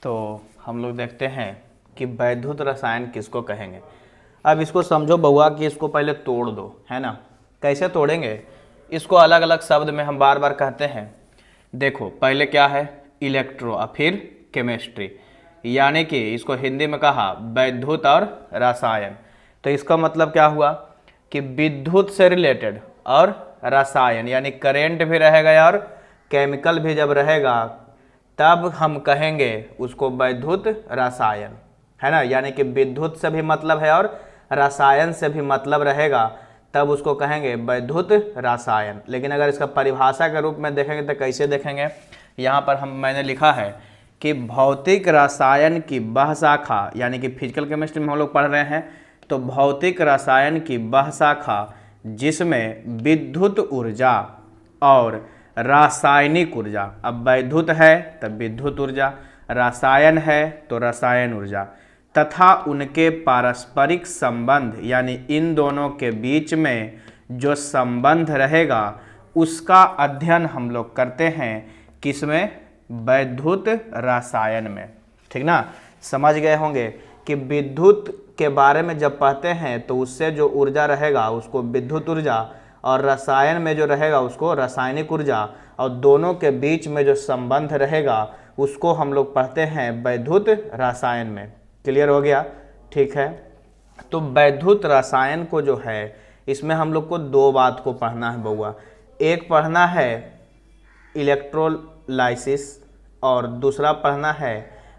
तो हम लोग देखते हैं कि वैद्युत रसायन किसको कहेंगे। अब इसको समझो बउआ कि इसको पहले तोड़ दो, है ना। कैसे तोड़ेंगे इसको, अलग अलग शब्द में हम बार बार कहते हैं। देखो पहले क्या है, इलेक्ट्रो और फिर केमिस्ट्री, यानी कि इसको हिंदी में कहा वैद्युत और रसायन। तो इसका मतलब क्या हुआ कि विद्युत से रिलेटेड और रसायन यानी करेंट भी रहेगा और केमिकल भी जब रहेगा तब हम कहेंगे उसको वैद्युत रसायन, है ना। यानी कि विद्युत से भी मतलब है और रसायन से भी मतलब रहेगा तब उसको कहेंगे वैद्युत रसायन। लेकिन अगर इसका परिभाषा के रूप में देखेंगे तो कैसे देखेंगे, यहाँ पर मैंने लिखा है कि भौतिक रसायन की वह शाखा, यानी कि फिजिकल केमिस्ट्री में हम लोग पढ़ रहे हैं, तो भौतिक रसायन की वह शाखा जिसमें विद्युत ऊर्जा और रासायनिक ऊर्जा, अब वैद्युत है तब विद्युत ऊर्जा, रसायन है तो रसायन ऊर्जा, तथा उनके पारस्परिक संबंध यानी इन दोनों के बीच में जो संबंध रहेगा उसका अध्ययन हम लोग करते हैं किसमें, वैद्युत रसायन में। ठीक ना, समझ गए होंगे कि विद्युत के बारे में जब पढ़ते हैं तो उससे जो ऊर्जा रहेगा उसको विद्युत ऊर्जा और रसायन में जो रहेगा उसको रासायनिक ऊर्जा, और दोनों के बीच में जो संबंध रहेगा उसको हम लोग पढ़ते हैं वैद्युत रसायन में। क्लियर हो गया, ठीक है। तो वैद्युत रसायन को जो है इसमें हम लोग को दो बात को पढ़ना है बउआ। एक पढ़ना है इलेक्ट्रोलाइसिस और दूसरा पढ़ना है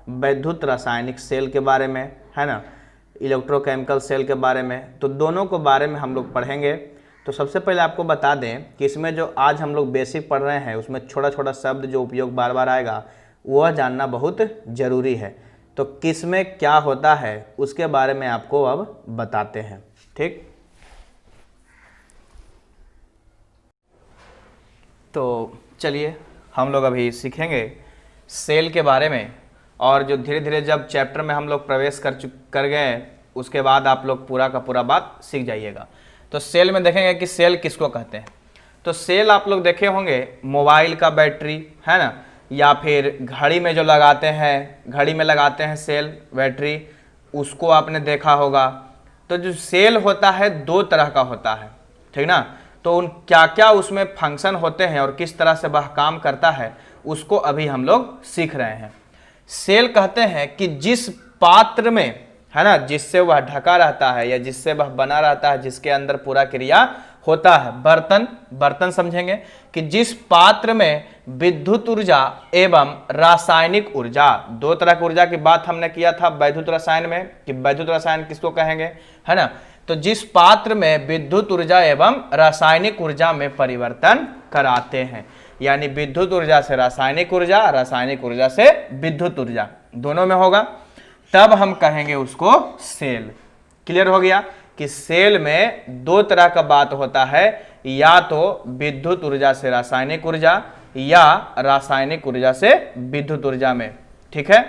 वैद्युत रासायनिक सेल के बारे में, है ना, इलेक्ट्रोकेमिकल सेल के बारे में। तो दोनों को बारे में हम लोग पढ़ेंगे। तो सबसे पहले आपको बता दें कि इसमें जो आज हम लोग बेसिक पढ़ रहे हैं उसमें छोटा छोटा शब्द जो उपयोग बार बार आएगा वह जानना बहुत ज़रूरी है। तो किस में क्या होता है उसके बारे में आपको अब बताते हैं, ठीक। तो चलिए हम लोग अभी सीखेंगे सेल के बारे में, और जो धीरे धीरे जब चैप्टर में हम लोग प्रवेश कर गए उसके बाद आप लोग पूरा का पूरा बात सीख जाइएगा। तो सेल में देखेंगे कि सेल किसको कहते हैं। तो सेल आप लोग देखे होंगे मोबाइल का बैटरी, है ना, या फिर घड़ी में जो लगाते हैं, घड़ी में लगाते हैं सेल बैटरी, उसको आपने देखा होगा। तो जो सेल होता है दो तरह का होता है, ठीक ना। तो उन क्या क्या उसमें फंक्शन होते हैं और किस तरह से वह काम करता है उसको अभी हम लोग सीख रहे हैं। सेल कहते हैं कि जिस पात्र में, है ना, जिससे वह ढका रहता है या जिससे वह बना रहता है, जिसके अंदर पूरा क्रिया होता है, बर्तन समझेंगे कि जिस पात्र में विद्युत ऊर्जा एवं रासायनिक ऊर्जा, दो तरह की ऊर्जा की बात हमने किया था वैद्युत रसायन में कि वैद्युत रसायन किसको कहेंगे, है ना। तो जिस पात्र में विद्युत ऊर्जा एवं रासायनिक ऊर्जा में परिवर्तन कराते हैं, यानी विद्युत ऊर्जा से रासायनिक ऊर्जा, रासायनिक ऊर्जा से विद्युत ऊर्जा, दोनों में होगा, तब हम कहेंगे उसको सेल। क्लियर हो गया कि सेल में दो तरह का बात होता है, या तो विद्युत ऊर्जा से रासायनिक ऊर्जा या रासायनिक ऊर्जा से विद्युत ऊर्जा में, ठीक है।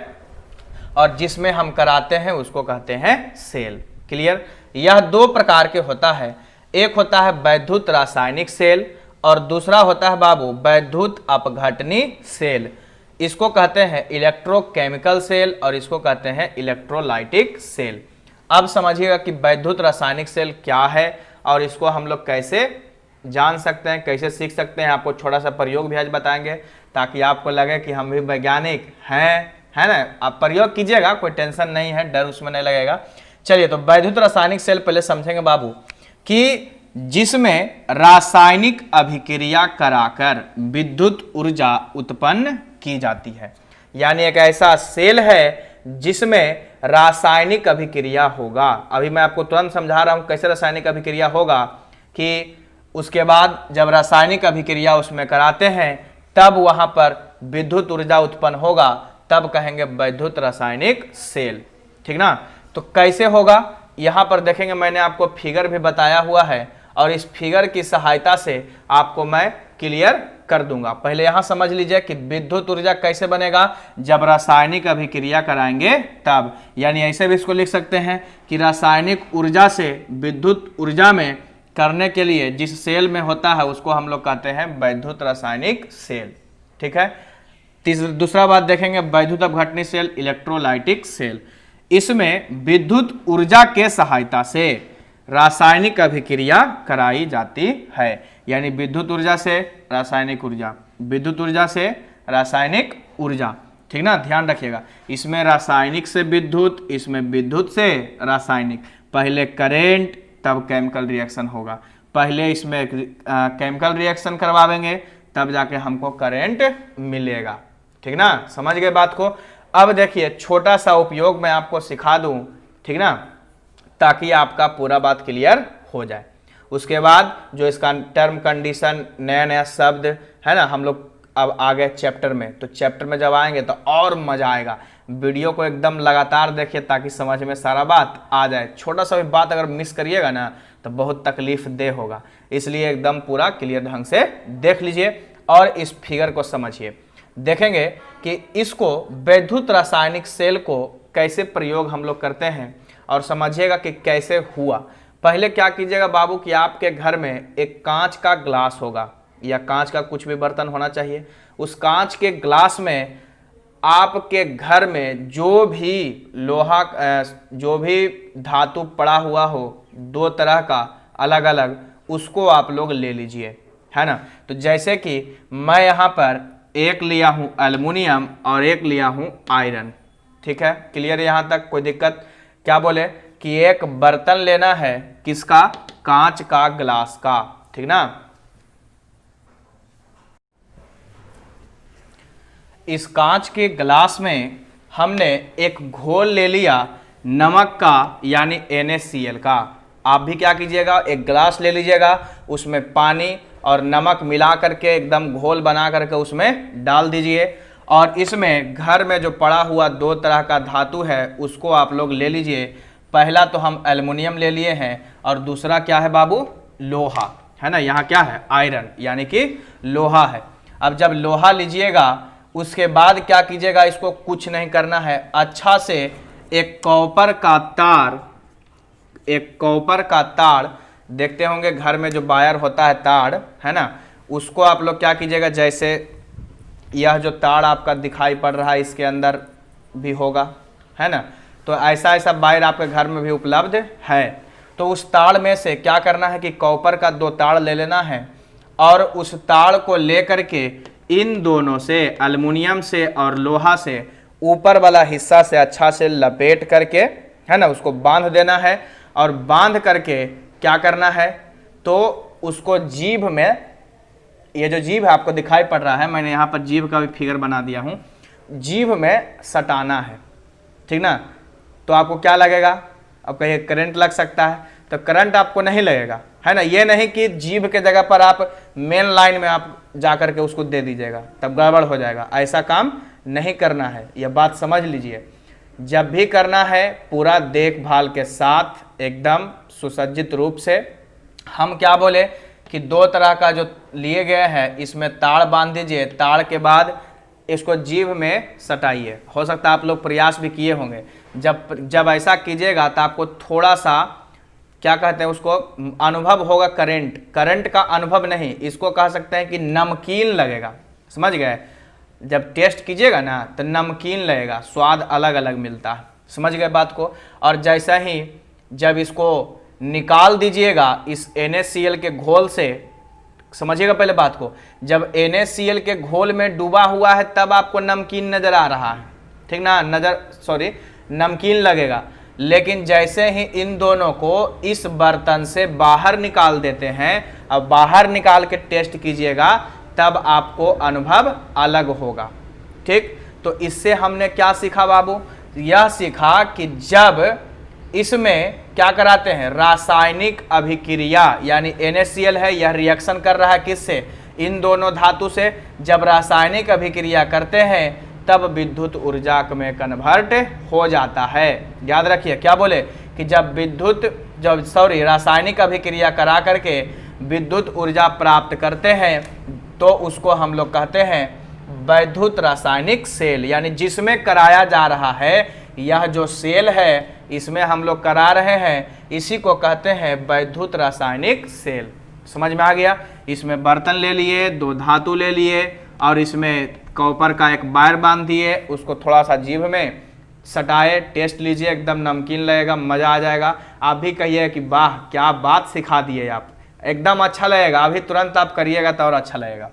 और जिसमें हम कराते हैं उसको कहते हैं सेल। क्लियर, यह दो प्रकार के होता है, एक होता है वैद्युत रासायनिक सेल और दूसरा होता है बाबू वैद्युत अपघटनी सेल। इसको कहते हैं इलेक्ट्रोकेमिकल सेल और इसको कहते हैं इलेक्ट्रोलाइटिक सेल। अब समझिएगा कि वैद्युत रासायनिक सेल क्या है और इसको हम लोग कैसे जान सकते हैं, कैसे सीख सकते हैं। आपको छोटा सा प्रयोग भी आज बताएंगे ताकि आपको लगे कि हम भी वैज्ञानिक हैं, है ना। आप प्रयोग कीजिएगा, कोई टेंशन नहीं है, डर उसमें नहीं लगेगा। चलिए, तो वैद्युत रासायनिक सेल पहले समझेंगे बाबू कि जिसमें रासायनिक अभिक्रिया कराकर विद्युत ऊर्जा उत्पन्न की जाती है, यानी एक ऐसा सेल है जिसमें रासायनिक अभिक्रिया होगा। अभी मैं आपको तुरंत समझा रहा हूं कैसे रासायनिक अभिक्रिया होगा, कि उसके बाद जब रासायनिक अभिक्रिया उसमें कराते हैं तब वहां पर विद्युत ऊर्जा उत्पन्न होगा, तब कहेंगे वैद्युत रासायनिक सेल, ठीक ना। तो कैसे होगा यहां पर देखेंगे, मैंने आपको फिगर भी बताया हुआ है और इस फिगर की सहायता से आपको मैं क्लियर कर दूंगा। पहले यहां समझ लीजिए कि विद्युत ऊर्जा कैसे बनेगा, जब रासायनिक अभिक्रिया कराएंगे तब, यानी ऐसे भी इसको लिख सकते हैं कि रासायनिक ऊर्जा से विद्युत ऊर्जा में करने के लिए जिस सेल में होता है उसको हम लोग कहते हैं वैद्युत रासायनिक सेल, ठीक है। दूसरा बात देखेंगे वैद्युत अपघटनी सेल, इलेक्ट्रोलाइटिक सेल। इसमें विद्युत ऊर्जा के सहायता से रासायनिक अभिक्रिया कराई जाती है, यानी विद्युत ऊर्जा से रासायनिक ऊर्जा, विद्युत ऊर्जा से रासायनिक ऊर्जा, ठीक ना, ध्यान रखिएगा। इसमें रासायनिक से विद्युत, इसमें विद्युत से रासायनिक। पहले करेंट तब केमिकल रिएक्शन होगा, पहले इसमें केमिकल रिएक्शन करवाएंगे तब जाके हमको करेंट मिलेगा, ठीक ना, समझ गए बात को। अब देखिए छोटा सा उपयोग मैं आपको सिखा दूं, ठीक ना, ताकि आपका पूरा बात क्लियर हो जाए। उसके बाद जो इसका टर्म कंडीशन, नया नया शब्द है ना, हम लोग अब आ गए चैप्टर में। तो चैप्टर में जब आएंगे तो और मजा आएगा। वीडियो को एकदम लगातार देखिए ताकि समझ में सारा बात आ जाए। छोटा सा भी बात अगर मिस करिएगा ना तो बहुत तकलीफ दे होगा, इसलिए एकदम पूरा क्लियर ढंग से देख लीजिए और इस फिगर को समझिए। देखेंगे कि इसको वैद्युत रासायनिक सेल को कैसे प्रयोग हम लोग करते हैं और समझिएगा कि कैसे हुआ। पहले क्या कीजिएगा बाबू कि आपके घर में एक कांच का ग्लास होगा या कांच का कुछ भी बर्तन होना चाहिए। उस कांच के ग्लास में आपके घर में जो भी लोहा, जो भी धातु पड़ा हुआ हो, दो तरह का अलग अलग, उसको आप लोग ले लीजिए, है ना। तो जैसे कि मैं यहाँ पर एक लिया हूँ एल्युमिनियम और एक लिया हूँ आयरन, ठीक है, क्लियर यहाँ तक, कोई दिक्कत। क्या बोले कि एक बर्तन लेना है, किसका, कांच का, ग्लास का, ठीक ना। इस कांच के ग्लास में हमने एक घोल ले लिया नमक का, यानी NaCl का। आप भी क्या कीजिएगा, एक ग्लास ले लीजिएगा, उसमें पानी और नमक मिला करके एकदम घोल बना करके उसमें डाल दीजिए। और इसमें घर में जो पड़ा हुआ दो तरह का धातु है उसको आप लोग ले लीजिए। पहला तो हम एल्युमिनियम ले लिए हैं और दूसरा क्या है बाबू, लोहा, है ना। यहाँ क्या है, आयरन, यानी कि लोहा है। अब जब लोहा लीजिएगा उसके बाद क्या कीजिएगा, इसको कुछ नहीं करना है, अच्छा से एक कॉपर का तार, एक कॉपर का तार, देखते होंगे घर में जो वायर होता है तार, है ना, उसको आप लोग क्या कीजिएगा, जैसे यह जो तार आपका दिखाई पड़ रहा है इसके अंदर भी होगा, है ना। तो ऐसा ऐसा वायर आपके घर में भी उपलब्ध है। तो उस तार में से क्या करना है कि कॉपर का दो तार ले लेना है और उस तार को लेकर के इन दोनों से, एल्युमिनियम से और लोहा से, ऊपर वाला हिस्सा से अच्छा से लपेट करके, है ना, उसको बांध देना है। और बांध करके क्या करना है, तो उसको जीभ में, ये जो जीभ है आपको दिखाई पड़ रहा है, मैंने यहाँ पर जीभ का भी फिगर बना दिया हूँ, जीभ में सटाना है, ठीक ना। तो आपको क्या लगेगा, अब कहिए करंट लग सकता है, तो करंट आपको नहीं लगेगा, है ना। ये नहीं कि जीभ के जगह पर आप मेन लाइन में आप जा करके उसको दे दीजिएगा, तब गड़बड़ हो जाएगा, ऐसा काम नहीं करना है, यह बात समझ लीजिए। जब भी करना है पूरा देखभाल के साथ, एकदम सुसज्जित रूप से। हम क्या बोले कि दो तरह का जो लिए गए हैं इसमें तार बांध दीजिए, तार के बाद इसको जीभ में सटाइए। हो सकता है आप लोग प्रयास भी किए होंगे। जब ऐसा कीजिएगा तो आपको थोड़ा सा क्या कहते हैं उसको, अनुभव होगा, करंट का अनुभव नहीं, इसको कह सकते हैं कि नमकीन लगेगा, समझ गए। जब टेस्ट कीजिएगा ना तो नमकीन लगेगा, स्वाद अलग अलग मिलता है, समझ गए बात को। और जैसा ही जब इसको निकाल दीजिएगा इस NaCl के घोल से, समझिएगा पहले बात को, जब NaCl के घोल में डूबा हुआ है तब आपको नमकीन नजर आ रहा है, ठीक ना, नमकीन लगेगा। लेकिन जैसे ही इन दोनों को इस बर्तन से बाहर निकाल देते हैं, अब बाहर निकाल के टेस्ट कीजिएगा तब आपको अनुभव अलग होगा, ठीक। तो इससे हमने क्या सीखा बाबू, यह सीखा कि जब इसमें क्या कराते हैं, रासायनिक अभिक्रिया, यानी NaCl है, यह रिएक्शन कर रहा है किससे, इन दोनों धातु से। जब रासायनिक अभिक्रिया करते हैं तब विद्युत ऊर्जा में कन्वर्ट हो जाता है। याद रखिए क्या बोले कि जब रासायनिक अभिक्रिया करा करके विद्युत ऊर्जा प्राप्त करते हैं तो उसको हम लोग कहते हैं वैद्युत रासायनिक सेल, यानी जिसमें कराया जा रहा है, यह जो सेल है इसमें हम लोग करा रहे हैं, इसी को कहते हैं वैद्युत रासायनिक सेल। समझ में आ गया। इसमें बर्तन ले लिए, दो धातु ले लिए और इसमें कॉपर का एक वायर बांध दिए, उसको थोड़ा सा जीभ में सटाए, टेस्ट लीजिए, एकदम नमकीन लगेगा, मज़ा आ जाएगा। आप भी कहिए कि वाह क्या बात सिखा दिए आप, एकदम अच्छा लगेगा। अभी तुरंत आप करिएगा तो और अच्छा लगेगा।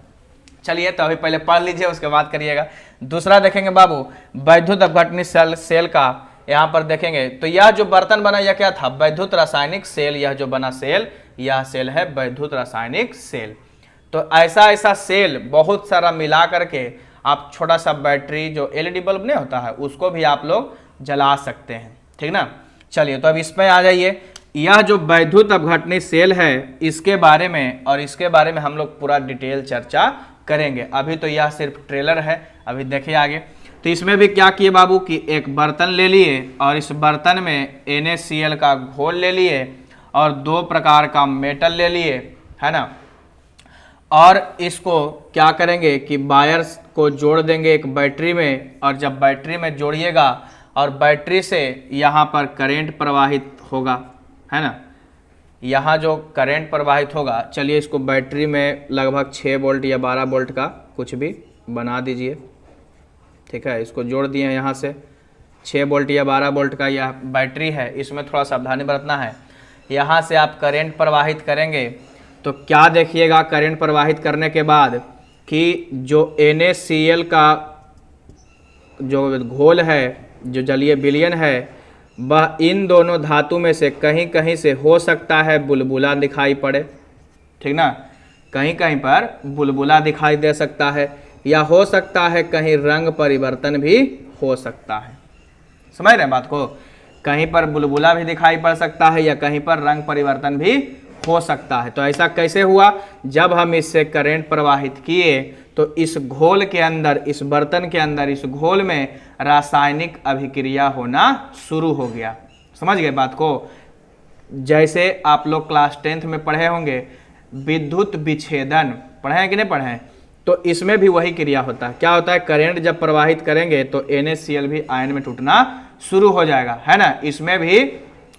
चलिए तो अभी पहले पढ़ लीजिए, उसके बाद करिएगा। दूसरा देखेंगे बाबू, वैद्युत अपघटनी सेल का यहाँ पर देखेंगे तो यह जो बर्तन बना यह क्या था, वैद्युत रासायनिक सेल। यह जो बना सेल, यह सेल है वैद्युत रासायनिक सेल। तो ऐसा ऐसा सेल बहुत सारा मिला करके आप छोटा सा बैटरी जो एलईडी बल्ब नहीं होता है उसको भी आप लोग जला सकते हैं, ठीक ना। चलिए तो अब इसमें आ जाइए, यह जो वैद्युत अपघटनी सेल है इसके बारे में और इसके बारे में हम लोग पूरा डिटेल चर्चा करेंगे। अभी तो यह सिर्फ ट्रेलर है, अभी देखिए आगे। तो इसमें भी क्या किए बाबू कि एक बर्तन ले लिए और इस बर्तन में NaCl का घोल ले लिए और 2 प्रकार का मेटल ले लिए, है ना। और इसको क्या करेंगे कि वायर्स को जोड़ देंगे एक बैटरी में, और जब बैटरी में जोड़िएगा और बैटरी से यहाँ पर करंट प्रवाहित होगा, है ना। यहाँ जो करंट प्रवाहित होगा, चलिए इसको बैटरी में लगभग 6 वोल्ट या 12 वोल्ट का कुछ भी बना दीजिए, ठीक है। इसको जोड़ दिए हैं यहाँ से, 6 वोल्ट या 12 वोल्ट का यह बैटरी है। इसमें थोड़ा सावधानी बरतना है। यहाँ से आप करंट प्रवाहित करेंगे तो क्या देखिएगा, करंट प्रवाहित करने के बाद कि जो NaCl का जो घोल है, जो जलीय विलयन है, वह इन दोनों धातु में से कहीं कहीं से हो सकता है बुलबुला दिखाई पड़े, ठीक ना। कहीं कहीं पर बुलबुला दिखाई दे सकता है, या हो सकता है कहीं रंग परिवर्तन भी हो सकता है। समझ रहे हैं बात को, कहीं पर बुलबुला भी दिखाई पड़ सकता है या कहीं पर रंग परिवर्तन भी हो सकता है। तो ऐसा कैसे हुआ, जब हम इससे करंट प्रवाहित किए तो इस घोल के अंदर, इस बर्तन के अंदर, इस घोल में रासायनिक अभिक्रिया होना शुरू हो गया। समझ गए बात को। जैसे आप लोग क्लास 10th में पढ़े होंगे विद्युत विच्छेदन, पढ़े हैं कि नहीं पढ़े हैं, तो इसमें भी वही क्रिया होता है। क्या होता है, करंट जब प्रवाहित करेंगे तो NaCl भी आयन में टूटना शुरू हो जाएगा, है ना। इसमें भी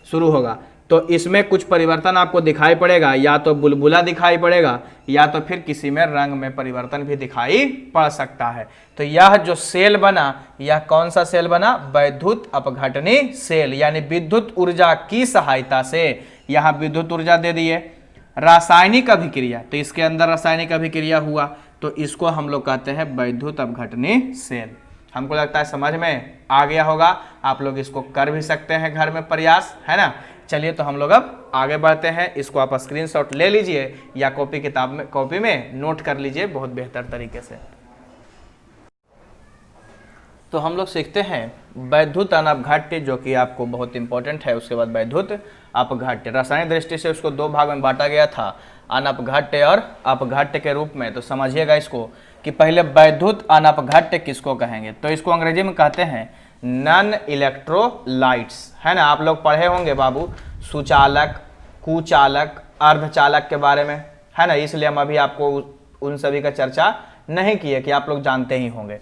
शुरू होगा, तो इसमें कुछ परिवर्तन आपको दिखाई पड़ेगा, या तो बुलबुला दिखाई पड़ेगा या तो फिर किसी में रंग में परिवर्तन भी दिखाई पड़ सकता है। तो यह जो सेल बना, यह कौन सा सेल बना, वैद्युत अपघटनी सेल, यानी विद्युत ऊर्जा की सहायता से यहाँ विद्युत ऊर्जा दे दिए, रासायनिक अभिक्रिया, तो इसके अंदर रासायनिक अभिक्रिया हुआ, तो इसको हम लोग कहते हैं वैद्युत अपघटनी सेल। हमको लगता है समझ में आ गया होगा, आप लोग इसको कर भी सकते हैं घर में प्रयास, है ना। चलिए तो हम लोग अब आगे बढ़ते हैं। इसको आप स्क्रीनशॉट ले लीजिए या कॉपी में नोट कर लीजिए बहुत बेहतर तरीके से। तो हम लोग सीखते हैं वैद्युत अनपघट्य, जो कि आपको बहुत इंपॉर्टेंट है। उसके बाद वैद्युत अपघट्य, रासायनिक दृष्टि से उसको 2 भाग में बांटा गया था, अनपघट्य और अपघट्य के रूप में। तो समझिएगा इसको कि पहले वैद्युत अनपघट्य किसको कहेंगे, तो इसको अंग्रेजी में कहते हैं नॉन इलेक्ट्रोलाइट्स, है ना। आप लोग पढ़े होंगे बाबू सुचालक, कुचालक, अर्धचालक के बारे में, है ना। इसलिए हम अभी आपको उन सभी का चर्चा नहीं किए, कि आप लोग जानते ही होंगे।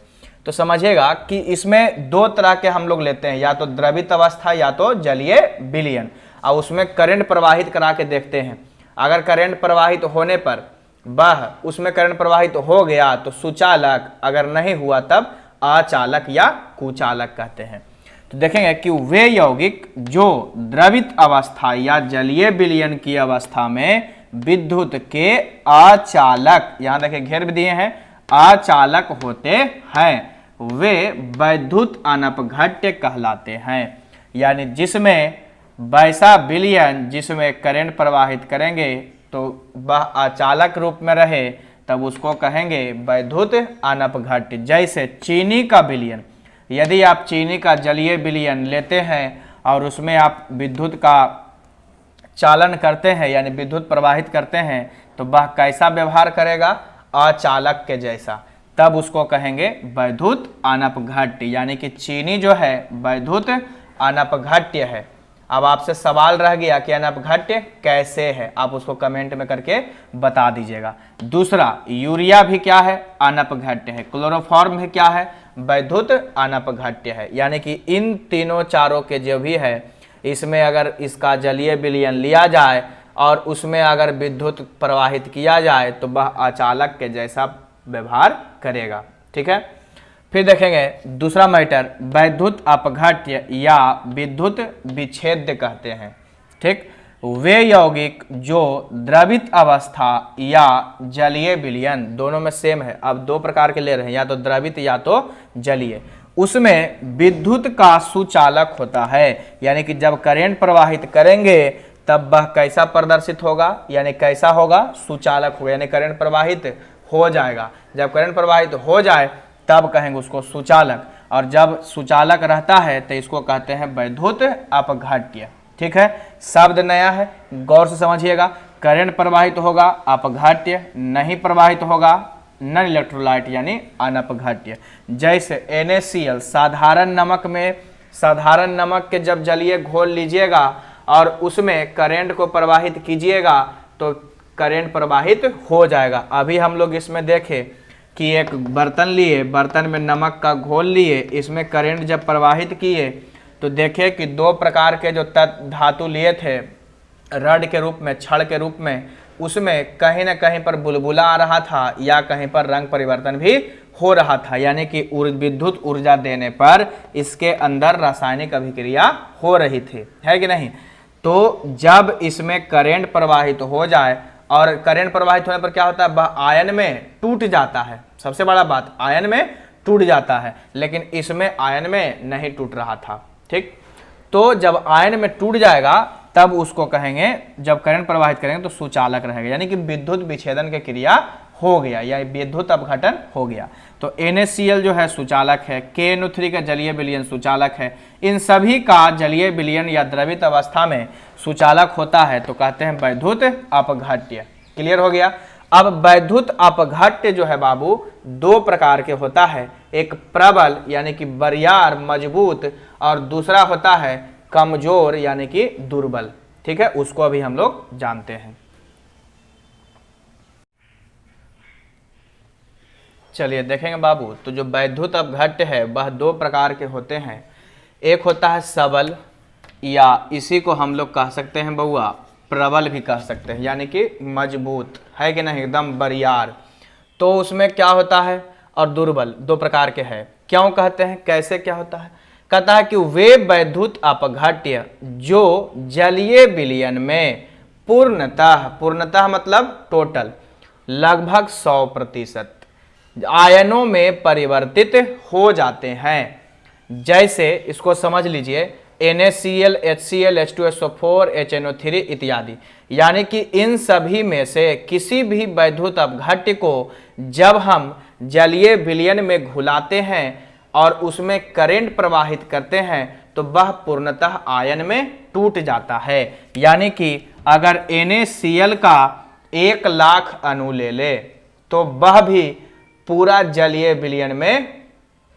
तो समझिएगा कि इसमें 2 तरह के हम लोग लेते हैं, या तो द्रवित अवस्था या तो जलीय विलयन, और उसमें करंट प्रवाहित करा के देखते हैं। अगर करंट प्रवाहित होने पर वह उसमें करंट प्रवाहित हो गया तो सुचालक, अगर नहीं हुआ तब अचालक या कुचालक कहते हैं। तो देखेंगे कि वे यौगिक जो द्रवित अवस्था या जलीय विलयन की अवस्था में विद्युत के अचालक, यहां देखिए घेर भी दिए हैं, अचालक होते हैं, वे वैद्युत अनपघट्य कहलाते हैं। यानी जिसमें वैसा विलयन जिसमें करंट प्रवाहित करेंगे तो वह अचालक रूप में रहे, तब उसको कहेंगे वैद्युत अनपघट्य। जैसे चीनी का विलयन, यदि आप चीनी का जलीय विलयन लेते हैं और उसमें आप विद्युत का चालन करते हैं, यानी विद्युत प्रवाहित करते हैं, तो वह कैसा व्यवहार करेगा, अचालक के जैसा, तब उसको कहेंगे वैद्युत अनपघट्य। यानी कि चीनी जो है वैद्युत अनपघट्य है। अब आपसे सवाल रह गया कि अनपघट्य कैसे है, आप उसको कमेंट में करके बता दीजिएगा। दूसरा, यूरिया भी क्या है, अनपघट्य है। क्लोरोफॉर्म भी क्या है, वैद्युत अनपघट्य है। यानी कि इन तीनों चारों के जो भी है, इसमें अगर इसका जलीय विलयन लिया जाए और उसमें अगर विद्युत प्रवाहित किया जाए तो वह अचालक के जैसा व्यवहार करेगा। ठीक है, फिर देखेंगे दूसरा मैटर, वैद्युत अपघट्य या विद्युत विच्छेद्य कहते हैं। ठीक, वे यौगिक जो द्रवित अवस्था या जलीय विलयन, दोनों में सेम है, अब दो प्रकार के ले रहे हैं, या तो द्रवित या तो जलीय, उसमें विद्युत का सुचालक होता है। यानी कि जब करंट प्रवाहित करेंगे तब वह कैसा प्रदर्शित होगा, यानी कैसा होगा, सुचालक होगा, यानी करंट प्रवाहित हो जाएगा। जब करंट प्रवाहित हो जाए तब कहेंगे उसको सुचालक, और जब सुचालक रहता है तो इसको कहते हैं वैद्युत अपघट्य। ठीक है, शब्द नया है, गौर से समझिएगा। करंट प्रवाहित होगा अपघट्य, नहीं प्रवाहित होगा नॉन इलेक्ट्रोलाइट यानी अनपघट्य। जैसे NaCl, साधारण नमक में, साधारण नमक के जब जलीय घोल लीजिएगा और उसमें करंट को प्रवाहित कीजिएगा तो करंट प्रवाहित हो जाएगा। अभी हम लोग इसमें देखें कि एक बर्तन लिए, बर्तन में नमक का घोल लिए, इसमें करंट जब प्रवाहित किए तो देखे कि दो प्रकार के जो धातु लिए थे रड के रूप में, छड़ के रूप में, उसमें कहीं ना कहीं पर बुलबुला आ रहा था या कहीं पर रंग परिवर्तन भी हो रहा था, यानी कि विद्युत ऊर्जा देने पर इसके अंदर रासायनिक अभिक्रिया हो रही थी, है कि नहीं। तो जब इसमें करंट प्रवाहित हो जाए, और करंट प्रवाहित होने पर क्या होता है, वह आयन में टूट जाता है। सबसे बड़ा बात, आयन में टूट जाता है, लेकिन इसमें आयन में नहीं टूट रहा था। ठीक, तो जब आयन में टूट जाएगा तब उसको कहेंगे, जब करंट प्रवाहित करेंगे तो सुचालक रहेगा, यानी कि विद्युत विच्छेदन की क्रिया हो गया या विद्युत अपघटन हो गया। तो NaCl जो है सुचालक है, KNO3 का जलीय विलयन सुचालक है। इन सभी का जलीय विलयन या द्रवित अवस्था में सुचालक होता है, तो कहते हैं वैद्युत अपघट्य। क्लियर हो गया। अब वैद्युत अपघट्य जो है बाबू दो प्रकार के होता है, एक प्रबल यानी कि बरियार मजबूत, और दूसरा होता है कमजोर यानी कि दुर्बल। ठीक है, उसको अभी हम लोग जानते हैं। चलिए देखेंगे बाबू, तो जो वैद्युत अपघट्य है वह दो प्रकार के होते हैं। एक होता है सबल, या इसी को हम लोग कह सकते हैं बउआ प्रबल भी कह सकते हैं, यानी कि मजबूत, है कि नहीं, एकदम बरियार। तो उसमें क्या होता है, और दुर्बल, दो प्रकार के हैं। क्यों कहते हैं, कैसे क्या होता है, कहता है कि वे वैद्युत अपघट्य जो जलीय विलयन में पूर्णतः मतलब टोटल लगभग 100% आयनों में परिवर्तित हो जाते हैं। जैसे इसको समझ लीजिए NaCl, HCl, H2SO4, HNO3 इत्यादि, यानी कि इन सभी में से किसी भी वैद्युत अपघट्य को जब हम जलीय विलयन में घुलाते हैं और उसमें करंट प्रवाहित करते हैं तो वह पूर्णतः आयन में टूट जाता है। यानी कि अगर NaCl का 1,00,000 अणु ले ले तो वह भी पूरा जलीय विलयन में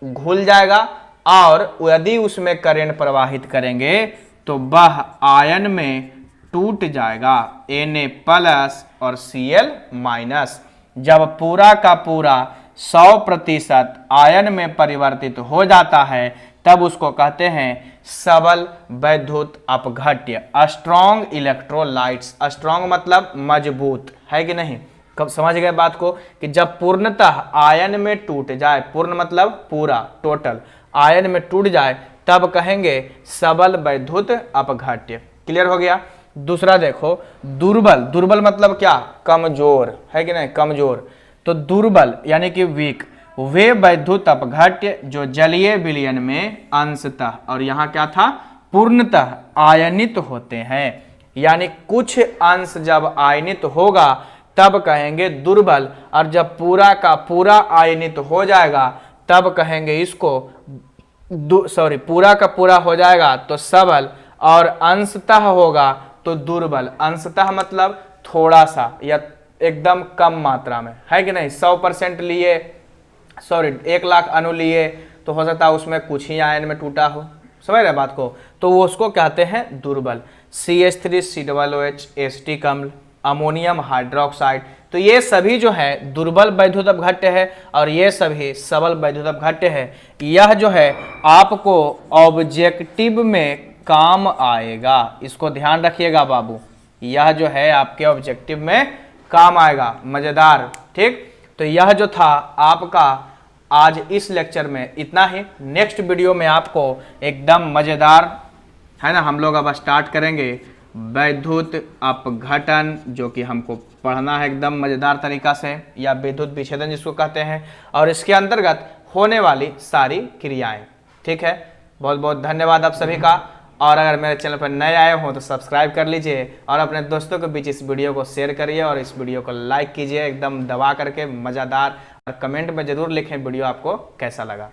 घुल जाएगा, और यदि उसमें करंट प्रवाहित करेंगे तो वह आयन में टूट जाएगा, Na+ और Cl-। जब पूरा का पूरा 100% आयन में परिवर्तित हो जाता है तब उसको कहते हैं सबल वैद्युत अपघट्य, स्ट्रॉन्ग इलेक्ट्रोलाइट्स। स्ट्रॉन्ग मतलब मजबूत, है कि नहीं, कब समझ गए बात को, कि जब पूर्णतः आयन में टूट जाए, पूर्ण मतलब पूरा टोटल आयन में टूट जाए तब कहेंगे सबल वैद्युत अपघट्य। क्लियर हो गया। दूसरा देखो दुर्बल, दुर्बल मतलब क्या, कमजोर, है कि नहीं, कमजोर। तो दुर्बल यानी कि वीक, वे वैद्युत अपघट्य जो जलीय विलयन में अंशतः, और यहाँ क्या था, पूर्णतः आयनित होते हैं, यानी कुछ अंश जब आयनित होगा तब कहेंगे दुर्बल, और जब पूरा का पूरा आयनित हो जाएगा तब कहेंगे इसको पूरा का पूरा हो जाएगा तो सबल, और अंशतः होगा तो दुर्बल। अंशतः मतलब थोड़ा सा या एकदम कम मात्रा में, है कि नहीं। 100% लिए, 1,00,000 अणु लिए तो हो सकता है उसमें कुछ ही आयन में टूटा हो, समझ रहे बात को, तो वो उसको कहते हैं दुर्बल। CH3COOH, एसिटिक अम्ल, अमोनियम हाइड्रोक्साइड, तो ये सभी जो है दुर्बल वैद्युत अपघट्य है और ये सभी सबल वैद्युत अपघट्य है। यह जो है आपको ऑब्जेक्टिव में काम आएगा, इसको ध्यान रखिएगा बाबू, यह जो है आपके ऑब्जेक्टिव में काम आएगा, मजेदार। ठीक, तो यह जो था आपका आज इस लेक्चर में इतना ही। नेक्स्ट वीडियो में आपको एकदम मज़ेदार है ना, हम लोग अब स्टार्ट करेंगे वैद्युत अपघटन, जो कि हमको पढ़ना है एकदम मज़ेदार तरीका से, या विद्युत विच्छेदन जिसको कहते हैं, और इसके अंतर्गत होने वाली सारी क्रियाएं। ठीक है, बहुत बहुत धन्यवाद आप सभी का। और अगर मेरे चैनल पर नए आए हो तो सब्सक्राइब कर लीजिए और अपने दोस्तों के बीच इस वीडियो को शेयर करिए और इस वीडियो को लाइक कीजिए एकदम दबा करके, मज़ेदार। और कमेंट में ज़रूर लिखें वीडियो आपको कैसा लगा।